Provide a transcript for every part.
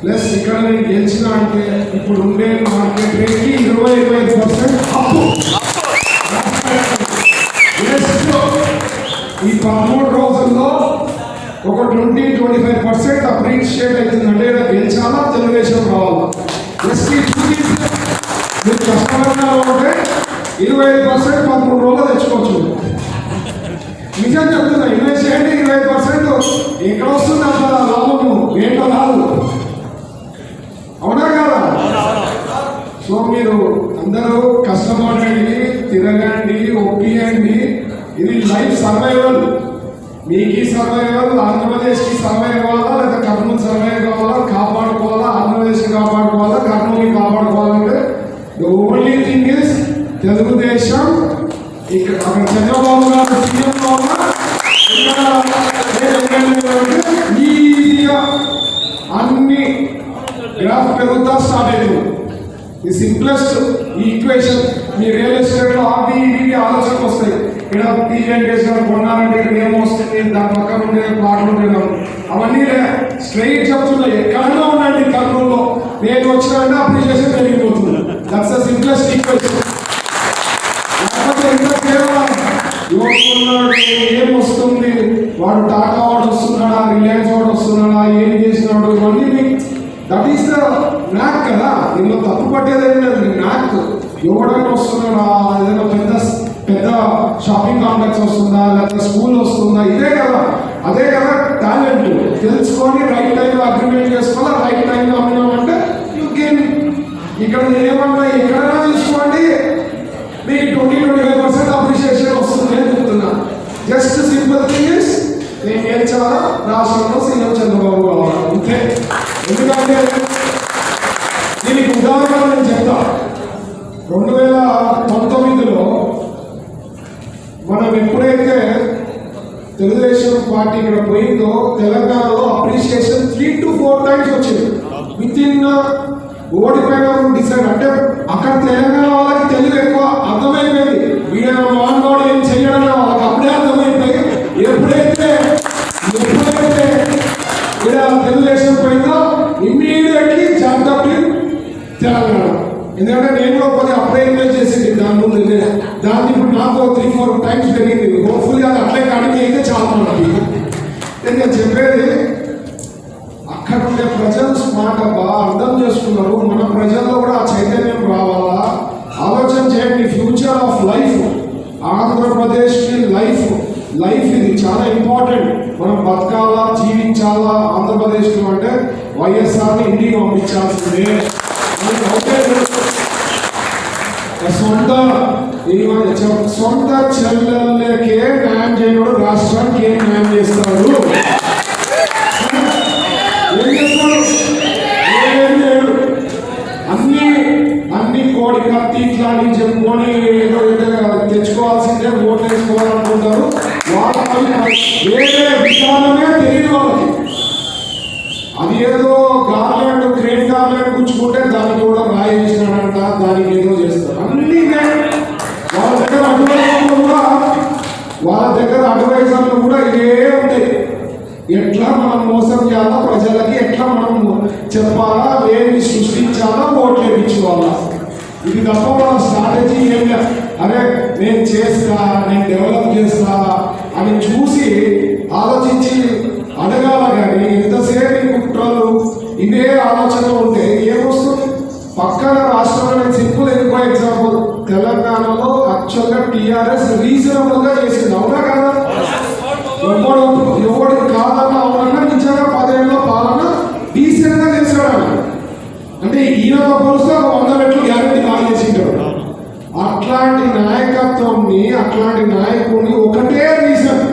Plus ఇక్కడ నేను గెలిచిన అంటే ఇప్పుడు ఉండే మార్కెట్ రేట్కి 20-25% అప్పు. ఈ 13 రోజుల్లో ఒక 20-25% అప్రిషియేట్ అవుతుందంటే గెలిచాలా తెలుగుదేశం రావాలా. జస్ట్ మీరు కష్టపడినా ఉంటే 25% 13 రోజులు తెచ్చుకోవచ్చు. నిజం చెప్తున్నా, ఇన్వెస్ట్ చేయండి. 25% ఎక్కడ వస్తుంది అంత లాభము, ఏంటో రాదు. అవునా కదా? సో మీరు అందరూ కష్టపడండి, తిరగండి, ఒప్పియండి. ఇది లైఫ్ సర్వైవల్. మీకు సర్వైవల్, ఆంధ్రప్రదేశ్కి సర్వైవ్ కావాలా, లేదా కర్నూలు సర్వైవ్ కావాలా, కాపాడుకోవాలా, ఆంధ్రప్రదేశ్ని కాపాడుకోవాలా, కర్నూలుని కాపాడుకోవాలంటే the only thing is Telugu Desam. ఇక్కడ అక్కడ చంద్రబాబు గారు సీఎం ఈజీగా అన్ని గ్రాఫ్ పెరుగుతా స్టార్ట్ అయింది. ఈ సింప్లెస్ట్ ఈ ఈక్వేషన్ మీ రియల్ ఎస్టేట్ లో అవి ఇవి ఆలోచనకు వస్తాయి. ఇక్కడ టీజెంటేస్ కొన్నారంటే ఇక్కడ ఏమో వస్తుంది, దాని పక్కన ఉండే ప్లాట్లు ఉండేదాం అవన్నీ స్ట్రైట్ చెప్తున్నాయి. ఎక్కడైనా ఉండండి కర్నూలులో నేను వచ్చినంటే అప్రిషియేషన్ పెరిగిపోతుంది. That's the simplest equation. ఏం వస్తుంది, వాడు టాటా వాడు వస్తున్నాడా, రిలయన్స్ వాడు వస్తున్నాడా, ఏం చేసినాడు, ఇవన్నీ దట్ ఈస్ ద న్యాక్ కదా. దీనిలో తప్పు పట్టేదేం లేదు. న్యాక్ ఎవడైనా వస్తున్నాడా, ఏదైనా పెద్ద పెద్ద షాపింగ్ కాంప్లెక్స్ వస్తుందా, లేకపోతే స్కూల్ వస్తుందా, ఇదే కదా. అదే కదా టాలెంట్. తెలుసుకొని రైట్ టైంలో అగ్రిమెంట్ చేసుకోవాలి. రైట్ టైంలో అమ్మినామంటే యూ కెన్. ఇక్కడ ఏమన్నా ఎక్కడైనా తీసుకోండి, మీకు 20-25% అప్రిషియేషన్ వస్తుంది అని చెప్తున్నా. జస్ట్ సింపుల్ థింగ్ ఇస్ నేను గెలిచాలా, రాష్ట్రంలో సీఎం చంద్రబాబు కావాలి అంతే. ఎందుకంటే దీనికి ఉదాహరణ నేను చెప్తా. 2019లో మనం ఎప్పుడైతే తెలుగుదేశం పార్టీ ఇక్కడ పోయిందో తెలంగాణలో అప్రిషియేషన్ 3 to 4 times వచ్చింది. విత్ ఇన్ ఓడిపోయిన డిసైడ్ అంటే అక్కడ తెలంగాణ వాళ్ళకి తెలుగు ఎక్కువ అర్థమైపోయింది. వీడ మానవాడు ఏం చెయ్యడం వాళ్ళకి అప్పుడే అర్థమైపోయి ఎప్పుడైతే ఇక్కడ తెలుగుదేశం పోయిందో ఇమ్మీడియట్లీ జాగ్రత్త తెలంగాణ. ఎందుకంటే నేను కొద్దిగా అప్పుడే ఎంజాయ్ చేసింది దాని ముందు. దాన్ని ఇప్పుడు నాకు 3-4 times పెరిగింది. హోప్ఫుల్లీ అది అట్లే కాడికి అయితే చాలా మనకి. నేను చెప్పేది అక్కడ ఉండే ప్రజలు స్మార్ట్ బాగా అర్థం చేసుకున్నారు. మన ప్రజల్లో కూడా ఆ చైతన్యం రావాలా. ఆలోచన చేయండి. ఫ్యూచర్ ఆఫ్ లైఫ్ ఆంధ్రప్రదేశ్కి లైఫ్ ఇది చాలా ఇంపార్టెంట్. మనం బతకాలా, జీవించాలా ఆంధ్రప్రదేశ్లో అంటే వైఎస్ఆర్ని ఇంటికి పంపించాల్సిందే. సొంత చెల్లెళ్ళకే న్యాయం చేయడు, రాష్ట్రానికి ఏం న్యాయం చేస్తాడు? అన్ని కోడి కత్తి ఇట్లా అని చెప్పుకొని ఏదో తెచ్చుకోవాల్సిందే, ఓట్లు వేసుకోవాలనుకుంటారు. వాళ్ళకి వేరే విధానమే తెలియదు వాళ్ళకి. అది ఏదో గార్లెండ్ గ్రేట్ గార్లెండ్ గుచ్చుకుంటే దానికి కూడా రాయి వేసినాడంట, దానికి ఏదో చేస్తారు. అన్నీ వాళ్ళ దగ్గర అడ్వైజర్లు కూడా ఇదే ఉంటాయి. ఎట్లా మనం మోసం చేయాలా, ప్రజలకి ఎట్లా మనం చెప్పాలా, వేరే సృష్టించాలా, ఓట్లు వేయించుకోవాలా. ఇది తప్ప మన స్ట్రాటజీ ఏం లేదు. అరే నేను చేస్తా, నేను డెవలప్ చేస్తా అని చూసి ఆలోచించి అడగాల. కానీ ఎంతసేపు కుట్రలు ఇదే ఆలోచన ఉంటే ఏమొస్తుంది? పక్కన రాష్ట్రంలో నేను సింపుల్ ఎక్కువ ఎగ్జాంపుల్, తెలంగాణలో యాక్చువల్గా టీఆర్ఎస్ రీజనబుల్ గా చేసింది. అవునా కదా? ఎవడు కాదన్నా అవునన్నా నిజంగా 10 ఏళ్ళ పాలన డీసెంట్ గా చేశాడు. అంటే ఈయన పోలిస్తే 100 రెట్లు గ్యారెంటీ బాగా చేసింటాడు. అట్లాంటి నాయకత్వంని, అట్లాంటి నాయకుడిని ఒకటే రీజన్,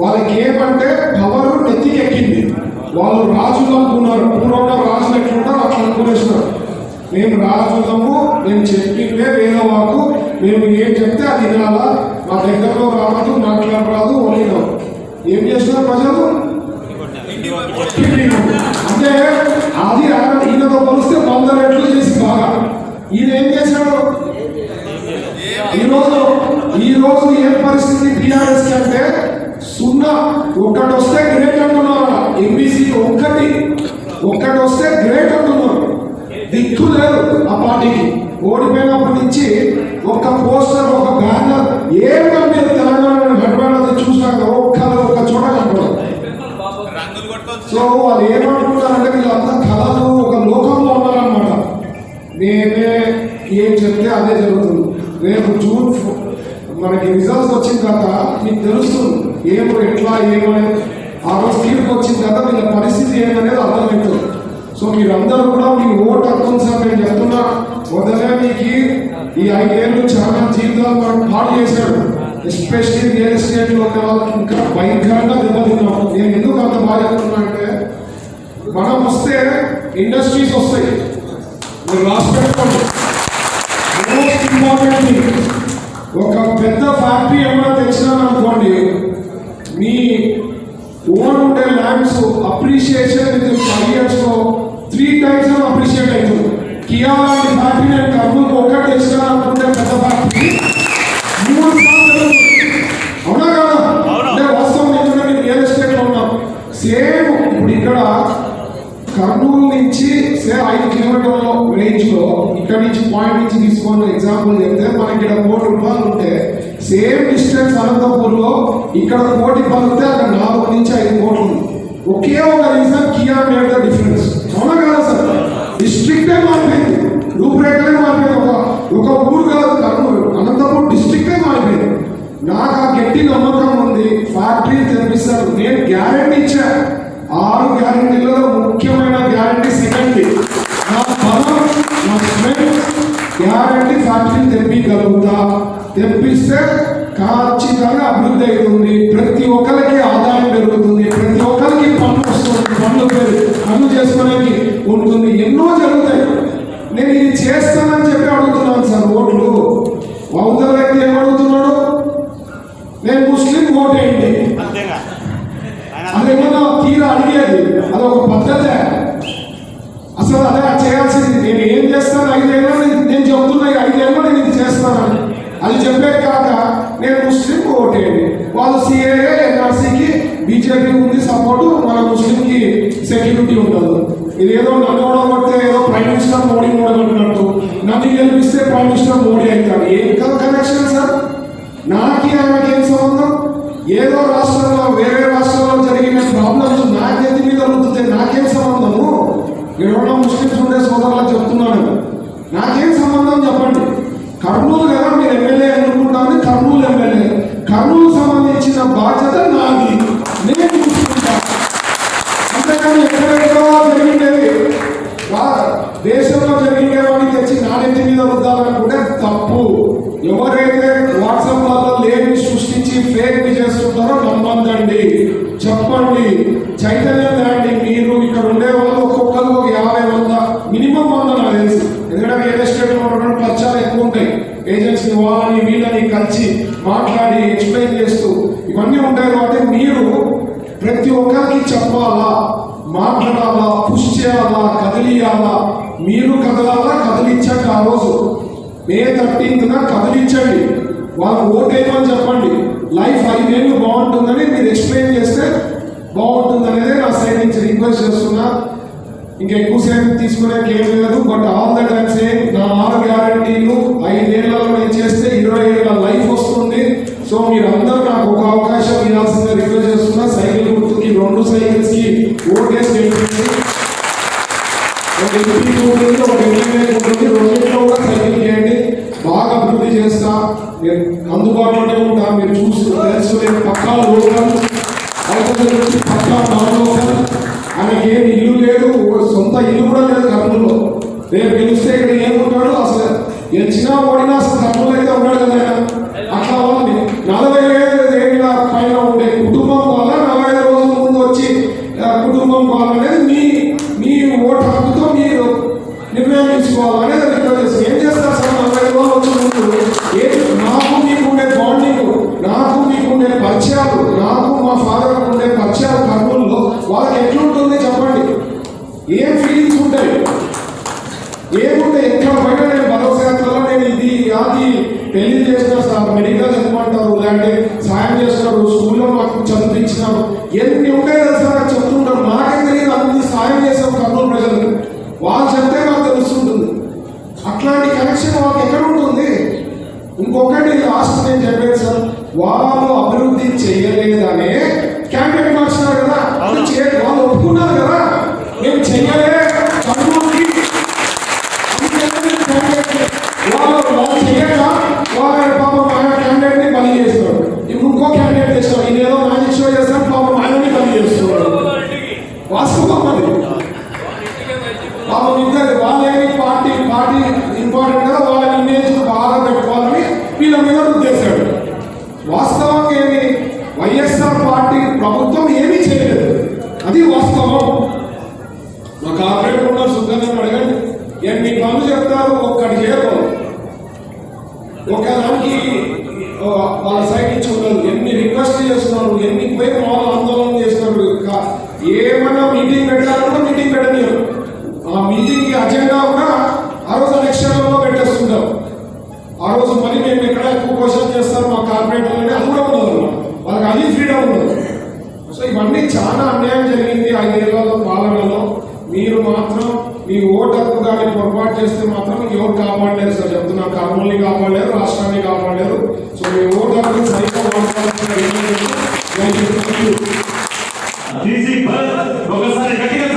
వాళ్ళకి ఏమంటే పవర్ నెత్తికి ఎక్కింది. వాళ్ళు రాజులు అనుకున్నారు. పూర్వంగా రాజులు ఎట్లుంటారు అట్లా అనుకునేస్తున్నారు. మేము రాజులము, మేము చెప్పిందే వేదవాకు, మేము ఏం చెప్తే అది వినాలా, మా దగ్గరలో రావద్దు, మాట్లాడరాదు, వదిలినాం. ఏం చేస్తున్నారు ప్రజలు? అంటే అది ఈయనతో పోలిస్తే 100 రెట్లు చేసి బాగా. ఈయన ఏం చేశాడు? ఈరోజు ఏం పరిస్థితి టీఆర్ఎస్ అంటే 0 ఒకటి వస్తే గ్రేట్ అంటున్నారు. ఎంబీసీ ఒక్కటి వస్తే గ్రేట్ అంటున్నారు. దిక్కు లేదు ఆ పార్టీకి. ఓడిపోయినప్పటి నుంచి ఒక పోస్టర్, ఒక బ్యానర్ ఏమో మీరు తెలంగాణ హైదరాబాద్ చూసినాక ఒక చోట కనపడదు. సో వాళ్ళు ఏమనుకుంటారంటే వీళ్ళంతా కళలు ఒక లోకంలో ఉన్నారనమాట. నేనే ఏం చెప్తే అదే జరుగుతుంది. రేపు జూన్ మనకి రిజల్ట్స్ వచ్చిన తర్వాత మీకు తెలుస్తుంది ఏమో ఎట్లా ఏమనేది. ఆ రోజు తీర్పు వచ్చిన తర్వాత వీళ్ళ పరిస్థితి ఏమనేది అర్థమవుతుంది. సో మీరందరూ కూడా మీ ఓటు హక్కు సార్ నేను చెప్తున్నా. మొదలే మీకు ఈ 5 ఏళ్ళు చాలా జీవితాలు మనం పాటు చేశాడు. ఎస్పెషల్లీ రియల్ ఎస్టేట్లో ఉన్న వాళ్ళకి ఇంకా భయంకరంగా దెబ్బతిన్నాం. నేను ఎందుకు అంత బాగా చెప్తున్నా అంటే, మనం వస్తే ఇండస్ట్రీస్ వస్తాయి. మీరు రాసి పెట్టుకోండి. మోస్ట్ ఇంపార్టెంట్ ఒక పెద్ద ఫ్యాక్టరీ ఏమైనా తెచ్చినామనుకోండి, మీ ఓన్ ఉండే lands appreciation with 5 years 3 times appreciate అవుతుంది. కియా లాంటి ఫ్యాక్టరీ నేను కర్నూలు ఒకటి తెచ్చినా అనుకుంటే పెద్ద ఫ్యాక్టరీ 3 సార్లు. అవునా కదా? అంటే వాస్తవం ఏంటంటే నేను రియల్ ఎస్టేట్లో ఉన్నాం. సేమ్ ఇప్పుడు ఇక్కడ కర్నూలు నుంచి 5 కిలోమీటర్ల రేంజ్ లో ఇక్కడ నుంచి పాయింట్ నుంచి తీసుకొని ఎగ్జాంపుల్ చెప్తే మనకి ఇక్కడ ₹1,00,00,000 ఉంటే సేమ్ డిస్టెన్స్ అనంతపూర్ లో ఇక్కడ 1,00,00,000 పలితే అక్కడ 4 నుంచి 5 కోట్లు. ఒకే ఒక reason Kia made the difference. అవునా కదా సార్? డిస్ట్రిక్టే మారిపోయింది, రూపురేఖలే మారిపోయింది. ఒక ఊరు కాదు, కర్నూలు అనంతపూర్ డిస్ట్రిక్టే మారిపోయింది. నాకు ఆ గట్టి నమ్మకం ఉంది. ఫ్యాక్టరీ తెరిపిస్తారు. నేను గ్యారెంటీ ఇచ్చా. 6 గ్యారెంటీలలో ముఖ్యమైన గ్యారెంటీ సెకండ్ది. నా బలం, నా స్ట్రెంత్ గ్యారెంటీ ఫ్యాక్టరీ తెప్పిగలుగుతా. తెప్పిస్తే ఖచ్చితంగా అభివృద్ధి అవుతుంది. ప్రతి ఒక్కరికి ఆదాయం పెరుగుతుంది. ప్రతి ఒక్కరికి పన్ను వస్తుంది. పన్ను చేసుకోవడానికి ఉంటుంది. ఎన్నో జరుగుతాయి. నేను ఇది చేస్తానని చెప్పి అడుగుతున్నాను సార్ ఓట్లు. అవతల వ్యక్తి ఏమడుగుతున్నాడు? నేను ముస్లిం ఓటేయండి. అదేమన్నా తీరా అడిగేది? అదొక పద్ధతే అసలు? అదే చేయాల్సింది. నేను ఏం చేస్తాను 5 ఏళ్ళు నేను చెప్తున్నా, 5 ఏళ్ళు నేను ఇది చేస్తానని. అది చెప్పే కాక నేను ముస్లిం ఓటేయండి. వాళ్ళు సిఏఏ ఎన్ఆర్సీకి బీజేపీ ఉంది సపోర్టు, మన ముస్లింకి సెక్యూరిటీ ఉండదు. ఇదేదో నన్ను ఓడగొడితే ఏదో ప్రైమ్ మినిస్టర్ మోడీ ఓడగొట్టినట్టు, నన్ను గెలిపిస్తే ప్రైమ్ మినిస్టర్ మోడీ అవుతాడు. ఏం కనెక్షన్ సార్? నాకి ఆమెకేం సంబంధం? ఏదో రాష్ట్రంలో వేరే రాష్ట్రంలో జరిగిన ప్రాబ్లమ్స్ నా చేతి మీద అవుతుంది. నాకేం సంబంధము? ఎవరో ముస్లింస్ ఉండే సోదరులకు చెప్తున్నాను, నాకేం సంబంధం చెప్పండి. కర్నూలు కదా మీరు ఎమ్మెల్యే ఎన్నుకుంటామని కర్నూలు ఎమ్మెల్యే. కర్నూలు సంబంధించిన బాధ్యత నాది, నేను చూసుకుంటా. అంతేకాని ఎక్కడెక్కడో జరిగిండేది దేశంలో జరిగేవాడిని తెచ్చి నా నెత్తి మీద వద్దాలనుకుంటే తప్పు. ఎవరైతే వాట్సాప్లలో లేని సృష్టించి ఫేక్ చేస్తుంటారో నమ్మందండి, చెప్పండి, చైతన్యం తేండి. మీరు ఇక్కడ ఉండే వాళ్ళు ఒక్కొక్కరు 50-100 మినిమం 100 నాకు తెలుసు. ఎందుకంటే రియల్ ఎస్టేట్ ఉన్నటువంటి ఖర్చాలు ఎక్కువ ఉంటాయి. ఏజెన్సీ వాళ్ళని వీళ్ళని కలిసి మాట్లాడి ఎక్స్ప్లెయిన్ చేస్తూ ఇవన్నీ ఉంటాయి. కాబట్టి మీరు ప్రతి ఒక్కరికి చెప్పాలా, మాట్లాడాలా, పుష్ చేయాలా, కదిలియాలా. మీరు కదలాలా, కదిలించండి. ఆ రోజు మే 13న కదిలించండి. వాళ్ళు ఓటేయమని చెప్పండి. లైఫ్ 5 ఏళ్ళు బాగుంటుందని మీరు ఎక్స్ప్లెయిన్ చేస్తే బాగుంటుంది అనేది నా సైడ్ నుంచి రిక్వెస్ట్ చేస్తున్నా. ఇంకా ఎక్కువసేపు తీసుకునే ఏం లేదు. But all the time same నా 6 గ్యారంటీలు 5 ఏళ్లలో నేను చేస్తే 20 ఏళ్ళ లైఫ్ వస్తుంది. సో మీరు అందరూ నాకు ఒక అవకాశం ఇవ్వాల్సిందిగా రిక్వెస్ట్ చేస్తున్నా. సైకిల్ గుర్తుకి 2 సైకిల్స్ కి ఓటేసి వెళ్ళింది. ఒక ఎంపీ ఉంటుంది, ఒక ఎమ్మెల్యే ఉంటుంది. 2 కూడా సైకిల్ చేయండి. బాగా అభివృద్ధి చేస్తా. నేను అందుబాటులోనే ఉంటా. మీరు చూసి తెలుసు. నేను పక్కా లోకల్, పక్కా నాన్ లోకల్. ఆయనకి ఏం ఇల్లు లేదు, సొంత ఇల్లు కూడా లేదు కర్నూలులో. రేపు గెలిస్తే ఇక్కడ ఏముంటాడు? అసలు గెలిచినా ఓడినా అసలు కర్నూలు అయితే ఉన్నాడు కదా. అట్లా వాళ్ళని 45 ఏళ్ళ పైన ఉండే కుటుంబం వల్ల 45 రోజుల ముందు వచ్చి కుటుంబం వాళ్ళనేది మీ ఓటు హక్కుతో మీరు నిర్ణయం తీసుకోవాలనేది రిక్వెస్ట్. ఏం చేస్తారు సార్ 45 రోజులు వచ్చే ముందు? నాకు మీకుండే బాండింగ్, నాకు మీకుండే పరిచయాలు, నాకు మా ఫాదర్ ఉండే పరిచయాలు కర్నూలులో వాళ్ళకి ఎట్లుంటుంది చెప్పండి? ఏం ఫీలింగ్స్ ఉంటాయి? ఏముంటాయి? ఎక్కడ బయట నేను భరోసా యాత్రలో నేను ఇది అది పెళ్లి చేసిన సార్, మెడికల్ చదవమంటారు, లేదంటే సాయం చేస్తున్నారు, స్కూల్లో మాకు చదివించినారు, ఎన్ని ఉంటాయి కదా సార్ చెప్తుంటారు. నాకేం తెలియదు పార్టీ ఇంపార్టెంట్ కదా, వాళ్ళ ఇమేజ్ బాగా పెట్టుకోవాలని వీళ్ళ మీద ఉద్దేశాడు. వాస్తవంగా ఏమి వైఎస్ఆర్ పార్టీ ప్రభుత్వం ఏమీ చేయలేదు, అది వాస్తవం. మా కార్పొరేటర్ ఉన్న సుందరం అడగండి, ఎన్ని పనులు చెప్తారు, ఒక్కటి చేయరు. ఒకదానికి వాళ్ళ సైడ్ నుంచి ఉండదు. ఎన్ని రిక్వెస్ట్ చేస్తున్నారు, ఎన్ని పోయి వాళ్ళు ఆందోళన చేస్తున్నారు. ఏమన్నా మీటింగ్ పెట్టాలన్నా మీటింగ్ పెట్టనియరు. ఆ మీటింగ్ అజెండా కూడా ఆ రోజు ఎలక్షన్లలో పెట్టేస్తుంటారు. ఆ రోజు మరి మేము ఎక్కడ ఎక్కువ క్వశ్చన్ చేస్తారు మా కార్పొరేటర్ అంటే అది కూడా ఉండదు, వాళ్ళకి అది ఫ్రీడమ్ ఉండదు. సో ఇవన్నీ చాలా అన్యాయం జరిగింది 5 ఏళ్లలో పాలనలో. మీరు మాత్రం మీ ఓటు హక్కు కానీ పొరపాటు చేస్తే మాత్రం ఎవరు కాపాడలేరు సార్, చెప్తున్నా. కర్నూలుని కాపాడలేరు, రాష్ట్రాన్ని కాపాడలేరు. సో మీ ఓటు హక్కు సరిగ్గా ఒకసారి గట్టిగా